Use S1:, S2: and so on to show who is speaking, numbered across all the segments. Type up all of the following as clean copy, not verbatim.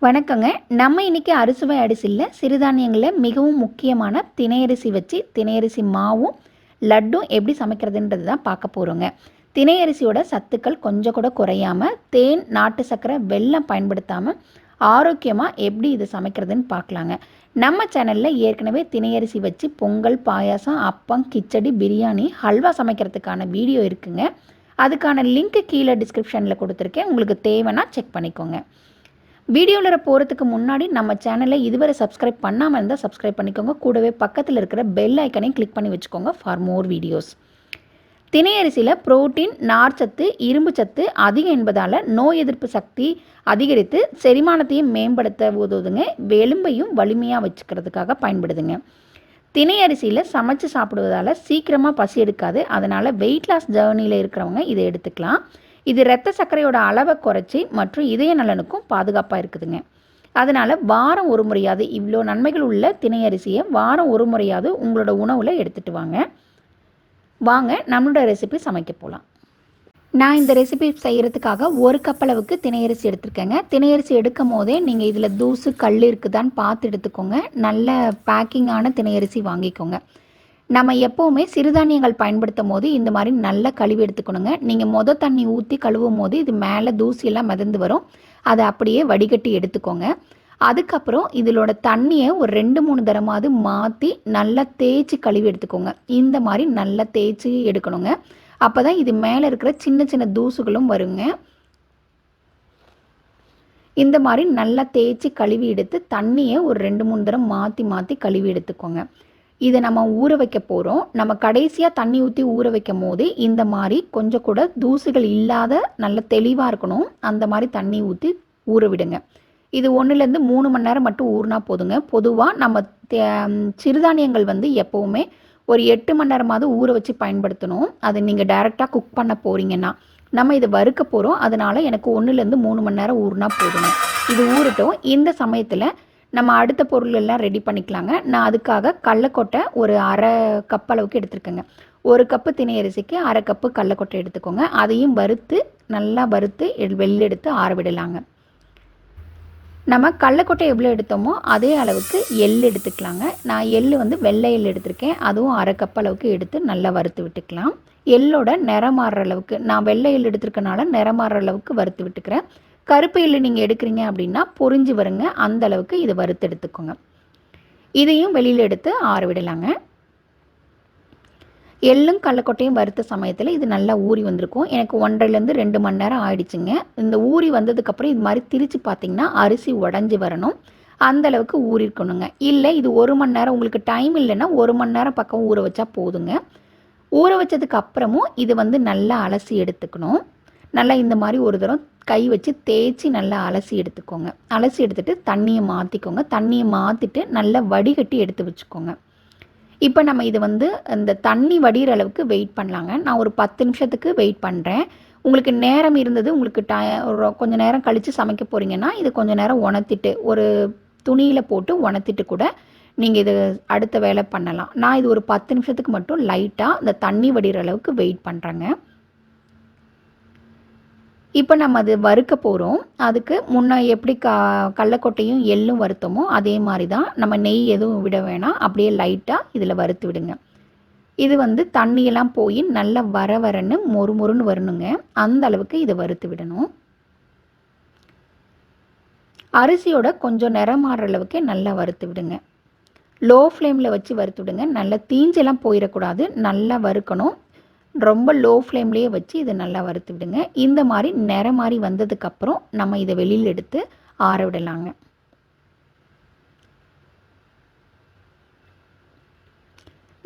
S1: வணக்கங்க. நம்ம இன்னைக்கு அறுசுவை அரிசியில் சிறுதானியங்களில் மிகவும் முக்கியமான திணையரிசி வச்சு திணையரிசி மாவும் லட்டும் எப்படி சமைக்கிறதுன்றது தான் பார்க்க போகிறோங்க. திணையரிசியோட சத்துக்கள் கொஞ்சம் கூட குறையாமல் தேன், நாட்டு சர்க்கரை, வெல்லம் பயன்படுத்தாமல் ஆரோக்கியமாக எப்படி இது சமைக்கிறதுன்னு பார்க்கலாங்க. நம்ம சேனலில் ஏற்கனவே திணையரிசி வச்சு பொங்கல், பாயாசம், அப்பம், கிச்சடி, பிரியாணி, ஹல்வா சமைக்கிறதுக்கான வீடியோ இருக்குங்க. அதுக்கான லிங்க் கீழே டிஸ்கிரிப்ஷனில் கொடுத்துருக்கேன். உங்களுக்கு தேவைன்னா செக் பண்ணிக்கோங்க. வீடியோவில் போகிறதுக்கு முன்னாடி நம்ம சேனலை இதுவரை சப்ஸ்கிரைப் பண்ணாமல் இருந்தால் சப்ஸ்கிரைப் பண்ணிக்கோங்க. கூடவே பக்கத்தில் இருக்கிற பெல் ஐக்கனையும் கிளிக் பண்ணி வச்சுக்கோங்க ஃபார் மோர் வீடியோஸ். திணையரிசியில் புரோட்டீன், நார்ச்சத்து, இரும்பு சத்து அதிகம் என்பதால் நோய் எதிர்ப்பு சக்தி அதிகரித்து செரிமானத்தையும் மேம்படுத்த உதவுதுங்க. எலும்பையும் வலிமையாக வச்சுக்கிறதுக்காக பயன்படுதுங்க. திணையரிசியில் சமைச்சு சாப்பிடுவதால் சீக்கிரமாக பசி எடுக்காது. அதனால் வெயிட் லாஸ் ஜேர்னியில் இருக்கிறவங்க இதை எடுத்துக்கலாம். இது இரத்த சர்க்கரையோட அளவை குறைச்சி மற்றும் இதய நலனுக்கும் பாதுகாப்பாக இருக்குதுங்க. அதனால் வாரம் ஒரு முறையாவது இவ்வளோ நன்மைகள் உள்ள திணையரிசியை வாரம் ஒரு முறையாவது உங்களோட உணவில் எடுத்துகிட்டு வாங்க நம்மளோட ரெசிபி சமைக்க போகலாம். நான் இந்த ரெசிபி செய்கிறதுக்காக ஒரு கப் அளவுக்கு திணையரிசி எடுத்துருக்கேங்க. திணையரிசி எடுக்கும் போதே நீங்கள் இதில் தூசு கல் இருக்குதான்னு பார்த்து எடுத்துக்கோங்க. நல்ல பேக்கிங்கான திணையரிசி வாங்கிக்கோங்க. நம்ம எப்போவுமே சிறுதானியங்கள் பயன்படுத்தும் போது இந்த மாதிரி நல்லா கழுவி எடுத்துக்கணுங்க. நீங்கள் தண்ணி ஊற்றி கழுவும் போது இது மேலே தூசியெல்லாம் மிதந்து வரும். அதை அப்படியே வடிகட்டி எடுத்துக்கோங்க. அதுக்கப்புறம் இதிலோட தண்ணியை ஒரு 2-3 தடமாவது மாற்றி நல்லா தேய்ச்சி கழுவி எடுத்துக்கோங்க. இந்த மாதிரி நல்லா தேய்ச்சி எடுக்கணுங்க. அப்போ தான் இது மேலே இருக்கிற சின்ன சின்ன தூசுகளும் வருங்க. இந்த மாதிரி நல்லா தேய்ச்சி கழுவி எடுத்து தண்ணியை ஒரு 2-3 தடவை மாற்றி கழுவி எடுத்துக்கோங்க. இதை நம்ம ஊற வைக்க போகிறோம். நம்ம கடைசியாக தண்ணி ஊற்றி ஊற வைக்கும் போது இந்த மாதிரி கொஞ்சம் கூட தூசுகள் இல்லாத நல்ல தெளிவாக இருக்கணும். அந்த மாதிரி தண்ணி ஊற்றி ஊற விடுங்க. இது 1லேருந்து 3 மணி நேரம் மட்டும் ஊறினா போதுங்க. பொதுவாக நம்ம சிறுதானியங்கள் எப்போவுமே ஒரு 8 மணி நேரமாவது ஊற வச்சு பயன்படுத்தணும். அதை நீங்கள் டைரெக்டாக குக் பண்ண போகிறீங்கன்னா, நம்ம இதை வறுக்க போகிறோம். அதனால் எனக்கு 1லேருந்து 3 மணி நேரம் ஊறினா போதுங்க. இது ஊறட்டும். இந்த சமயத்தில் நம்ம அடுத்த பொருள் எல்லாம் ரெடி பண்ணிக்கலாங்க. நான் அதுக்காக கடலக்கொட்டை ஒரு 1/2 கப் அளவுக்கு எடுத்துருக்கேங்க. 1 கப்பு திணையரிசிக்கு 1/2 கப்பு கடலக்கொட்டை எடுத்துக்கோங்க. அதையும் நல்லா வறுத்து வெளியெடுத்து ஆற விடலாங்க. நம்ம கடலக்கொட்டை எவ்வளோ எடுத்தோமோ அதே அளவுக்கு எள் எடுத்துக்கலாங்க. நான் எள் வெள்ளை எள் எடுத்திருக்கேன். அதுவும் 1/2 கப் அளவுக்கு எடுத்து நல்லா வறுத்து விட்டுக்கலாம். எள்ளோட நிறம் மாறுற அளவுக்கு, நான் வெள்ளை எள் எடுத்துருக்கனால நிறம் மாறுற அளவுக்கு வறுத்து விட்டுக்கிறேன். கருப்பு எள்ளு நீங்கள் எடுக்கிறீங்க அப்படின்னா பொரிஞ்சு வருங்க. அந்த அளவுக்கு இதை வறுத்து எடுத்துக்கோங்க. இதையும் வெளியில் எடுத்து ஆற விடலாங்க. எள்ளும் கடலக்கொட்டையும் வறுத்த சமயத்தில் இது நல்லா ஊறி வந்திருக்கும். எனக்கு 1.5லேருந்து 2 மணி நேரம் ஆயிடுச்சுங்க. இந்த ஊறி வந்ததுக்கப்புறம் இது மாதிரி திரித்து பார்த்தீங்கன்னா அரிசி உடஞ்சி வரணும். அந்த அளவுக்கு ஊறி இருக்கணுங்க. இல்லை இது 1 மணி நேரம் உங்களுக்கு டைம் இல்லைன்னா 1 மணி நேரம் பக்கம் ஊற வச்சா போதுங்க. ஊற வச்சதுக்கு அப்புறமும் இது நல்லா அலசி எடுத்துக்கணும். நல்லா இந்த மாதிரி ஒரு தடவை கை வச்சு தேய்ச்சி நல்லா அலசி எடுத்துக்கோங்க. அலசி எடுத்துகிட்டு தண்ணியை மாற்றிக்கோங்க. தண்ணியை மாற்றிட்டு நல்லா வடிகட்டி எடுத்து வச்சுக்கோங்க. இப்போ நம்ம இது அந்த தண்ணி வடிகிற அளவுக்கு வெயிட் பண்ணலாங்க. நான் ஒரு 10 நிமிஷத்துக்கு வெயிட் பண்ணுறேன். உங்களுக்கு நேரம் இருந்தது, உங்களுக்கு கொஞ்சம் நேரம் கழித்து சமைக்க போகிறீங்கன்னா இது கொஞ்சம் நேரம் உணர்த்திட்டு ஒரு துணியில் போட்டு உணர்த்திட்டு கூட நீங்கள் இது அடுத்த வேலை பண்ணலாம். நான் இது ஒரு 10 நிமிஷத்துக்கு மட்டும் லைட்டாக இந்த தண்ணி வடிகிற அளவுக்கு வெயிட் பண்ணுறேங்க. இப்போ நம்ம அது வறுக்க போகிறோம். அதுக்கு முன்னே எப்படி கடலக்கொட்டையும் எள்ளும் வறுத்தோமோ அதே மாதிரி தான். நம்ம நெய் எதுவும் விட வேணாம். அப்படியே லைட்டாக இதில் வறுத்து விடுங்க. இது தண்ணியெல்லாம் போய் நல்லா வரன்னு மொறுன்னு வரணுங்க. அந்த அளவுக்கு இதை வறுத்து விடணும். அரிசியோட கொஞ்சம் நிறம் மாறுற அளவுக்கு நல்லா வறுத்து விடுங்க. லோ ஃப்ளேமில் வச்சு வறுத்து விடுங்க. நல்லா தீஞ்செல்லாம் போயிடக்கூடாது. நல்லா வறுக்கணும். ரொம்ப லோ ஃப்ளேம்லேயே வச்சு இதை நல்லா வறுத்து விடுங்க. இந்த மாதிரி நிறம் மாதிரி வந்ததுக்கப்புறம் நம்ம இதை வெளியில் எடுத்து ஆற விடலாங்க.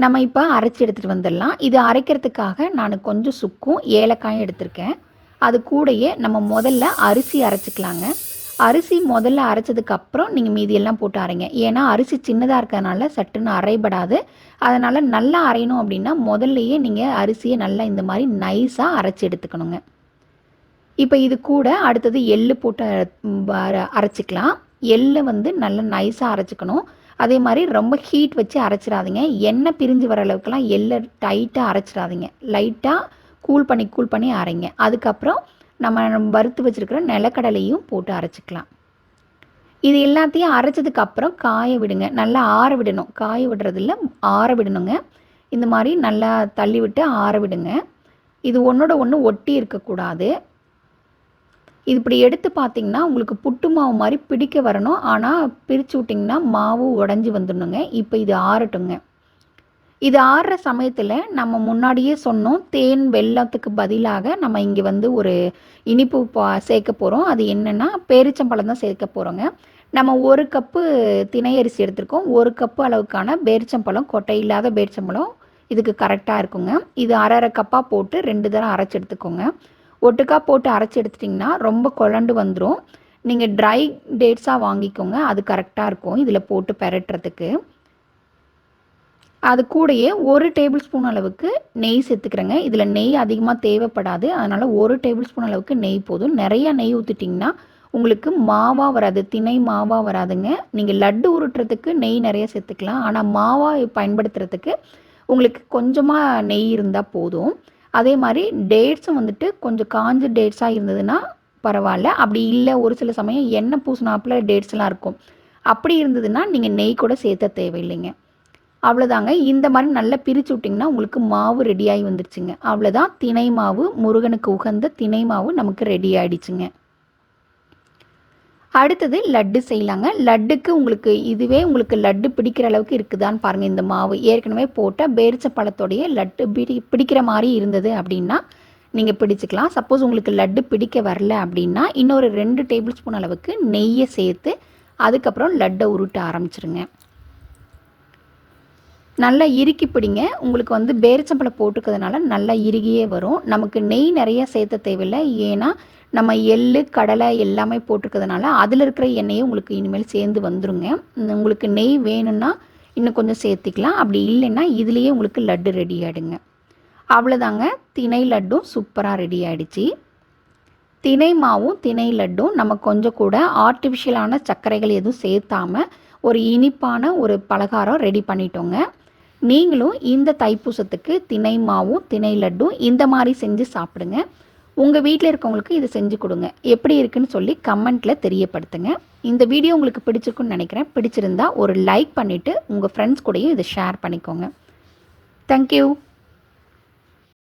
S1: நம்ம இப்போ அரைச்சி எடுத்துகிட்டு வந்துடலாம். இது அரைக்கிறதுக்காக நான் கொஞ்சம் சுக்கும் ஏலக்காயும் எடுத்திருக்கேன். அது கூடயே நம்ம முதல்ல அரிசி அரைச்சிக்கலாங்க. அரிசி முதல்ல அரைச்சதுக்கப்புறம் நீங்கள் மீதியெல்லாம் போட்டு அரைங்க. ஏன்னா அரிசி சின்னதாக இருக்கிறதுனால சட்டுன்னு அரைபடாது. அதனால் நல்லா அரையணும் அப்படின்னா முதல்லையே நீங்கள் அரிசியை நல்லா இந்த மாதிரி நைஸாக அரைச்சி எடுத்துக்கணுங்க. இப்போ இது கூட அடுத்தது எள்ளு போட்டு அரைச்சிக்கலாம். எள்ளை நல்லா நைஸாக அரைச்சிக்கணும். அதே மாதிரி ரொம்ப ஹீட் வச்சு அரைச்சிடாதீங்க. எண்ணெய் பிரிஞ்சு வர அளவுக்குலாம் எள்ளை டைட்டாக அரைச்சிடாதீங்க. லைட்டாக கூல் பண்ணி அரைங்க. அதுக்கப்புறம் நம்ம வறுத்து வச்சுருக்கிற நிலக்கடலையும் போட்டு அரைச்சிக்கலாம். இது எல்லாத்தையும் அரைச்சதுக்கு அப்புறம் காய விடுங்க. நல்லா ஆற விடணும். காய விடுறதில்ல, ஆற விடணுங்க. இந்த மாதிரி நல்லா தள்ளி விட்டு ஆற விடுங்க. இது ஒன்றோட ஒன்று ஒட்டி இருக்கக்கூடாது. இது இப்படி எடுத்து பார்த்தீங்கன்னா உங்களுக்கு புட்டு மாவு மாதிரி பிடிக்க வரணும். ஆனால் பிரித்து விட்டிங்கன்னா மாவு உடஞ்சி வந்துடணுங்க. இப்போ இது ஆறட்டுங்க. இது ஆறுற சமயத்தில் நம்ம முன்னாடியே சொன்னோம், தேன் வெல்லத்துக்கு பதிலாக நம்ம இங்கே வந்து ஒரு இனிப்பு சேர்க்க போகிறோம். அது என்னென்னா பேரிச்சம்பழம் தான் சேர்க்க போகிறோங்க. நம்ம 1 கப்பு தினை அரிசி எடுத்திருக்கோம். 1 கப்பு அளவுக்கான பேரிச்சம்பழம், கொட்டை இல்லாத பேரிச்சம்பழம் இதுக்கு கரெக்டாக இருக்குங்க. இது அரை கப்பாக போட்டு 2 தடவை அரைச்சி எடுத்துக்கோங்க. ஒட்டுக்கா போட்டு அரைச்சி எடுத்துட்டிங்கன்னா ரொம்ப குழண்டு வந்துடும். நீங்கள் ட்ரை டேட்ஸாக வாங்கிக்கோங்க, அது கரெக்டாக இருக்கும் இதில் போட்டு பெரட்டுறதுக்கு. அது கூடயே 1 டேபிள் ஸ்பூன் அளவுக்கு நெய் சேர்த்துக்கிறேங்க. இதில் நெய் அதிகமாக தேவைப்படாது. அதனால் 1 டேபிள் ஸ்பூன் அளவுக்கு நெய் போதும். நிறையா நெய் ஊற்றிட்டிங்கன்னா உங்களுக்கு மாவாக வராது, திணை மாவாக வராதுங்க. நீங்கள் லட்டு உருட்டுறதுக்கு நெய் நிறைய சேர்த்துக்கலாம். ஆனால் மாவாக பயன்படுத்துறதுக்கு உங்களுக்கு கொஞ்சமாக நெய் இருந்தால் போதும். அதே மாதிரி டேட்ஸும் வந்துட்டு கொஞ்சம் காஞ்ச டேட்ஸாக இருந்ததுன்னா பரவாயில்ல. அப்படி இல்லை, ஒரு சில சமயம் எண்ணெய் பூசினாப்பில் டேட்ஸ்லாம் இருக்கும். அப்படி இருந்ததுன்னா நீங்கள் நெய் கூட சேர்த்த தேவையில்லைங்க. அவ்வளோதாங்க. இந்த மாதிரி நல்லா பிரித்து விட்டிங்கன்னா உங்களுக்கு மாவு ரெடியாகி வந்துருச்சுங்க. அவ்வளோதான், திணை மாவு, முருகனுக்கு உகந்த திணை மாவு நமக்கு ரெடி ஆகிடுச்சுங்க. அடுத்தது லட்டு செய்யலாங்க. லட்டுக்கு உங்களுக்கு லட்டு பிடிக்கிற அளவுக்கு இருக்குதான்னு பாருங்கள். இந்த மாவு ஏற்கனவே போட்ட பேரிச்சம்பழத்தோடைய லட்டு பிடிக்கிற மாதிரி இருந்தது அப்படின்னா நீங்கள் பிடிச்சிக்கலாம். சப்போஸ் உங்களுக்கு லட்டு பிடிக்க வரல அப்படின்னா இன்னொரு 2 டேபிள் ஸ்பூன் அளவுக்கு நெய்யை சேர்த்து அதுக்கப்புறம் லட்டை உருட்ட ஆரம்பிச்சிருங்க. நல்லா இறுக்கி பிடிங்க. உங்களுக்கு வந்து பேரிச்சம்பழம் போட்டுக்கிறதுனால நல்லா இறுகியே வரும். நமக்கு நெய் நிறைய சேர்த்த தேவையில்லை. ஏன்னா நம்ம எள்ளு, கடலை எல்லாமே போட்டிருக்கிறதுனால அதில் இருக்கிற எண்ணெயே உங்களுக்கு இனிமேல் சேர்ந்து வந்துருங்க. உங்களுக்கு நெய் வேணும்னா இன்னும் கொஞ்சம் சேர்த்திக்கலாம். அப்படி இல்லைன்னா இதுலேயே உங்களுக்கு லட்டு ரெடி ஆகிடுங்க. அவ்வளோதாங்க, திணை லட்டும் சூப்பராக ரெடி ஆகிடுச்சு. திணை மாவும் திணை லட்டும் நம்ம கொஞ்சம் கூட ஆர்டிஃபிஷியலான சர்க்கரைகள் எதுவும் சேர்த்தாமல் ஒரு இனிப்பான ஒரு பலகாரம் ரெடி பண்ணிட்டோங்க. நீங்களும் இந்த தைப்பூசத்துக்கு திணை மாவும் திணை லட்டும் இந்த மாதிரி செஞ்சு சாப்பிடுங்க. உங்கள் வீட்டில் இருக்கவங்களுக்கு இதை செஞ்சு கொடுங்க. எப்படி இருக்குன்னு சொல்லி கமெண்ட்டில் தெரியப்படுத்துங்க. இந்த வீடியோ உங்களுக்கு பிடிச்சிருக்குன்னு நினைக்கிறேன். பிடிச்சிருந்தா ஒரு லைக் பண்ணிவிட்டு உங்கள் ஃப்ரெண்ட்ஸ் கூடயும் இதை ஷேர் பண்ணிக்கோங்க. தேங்க்யூ.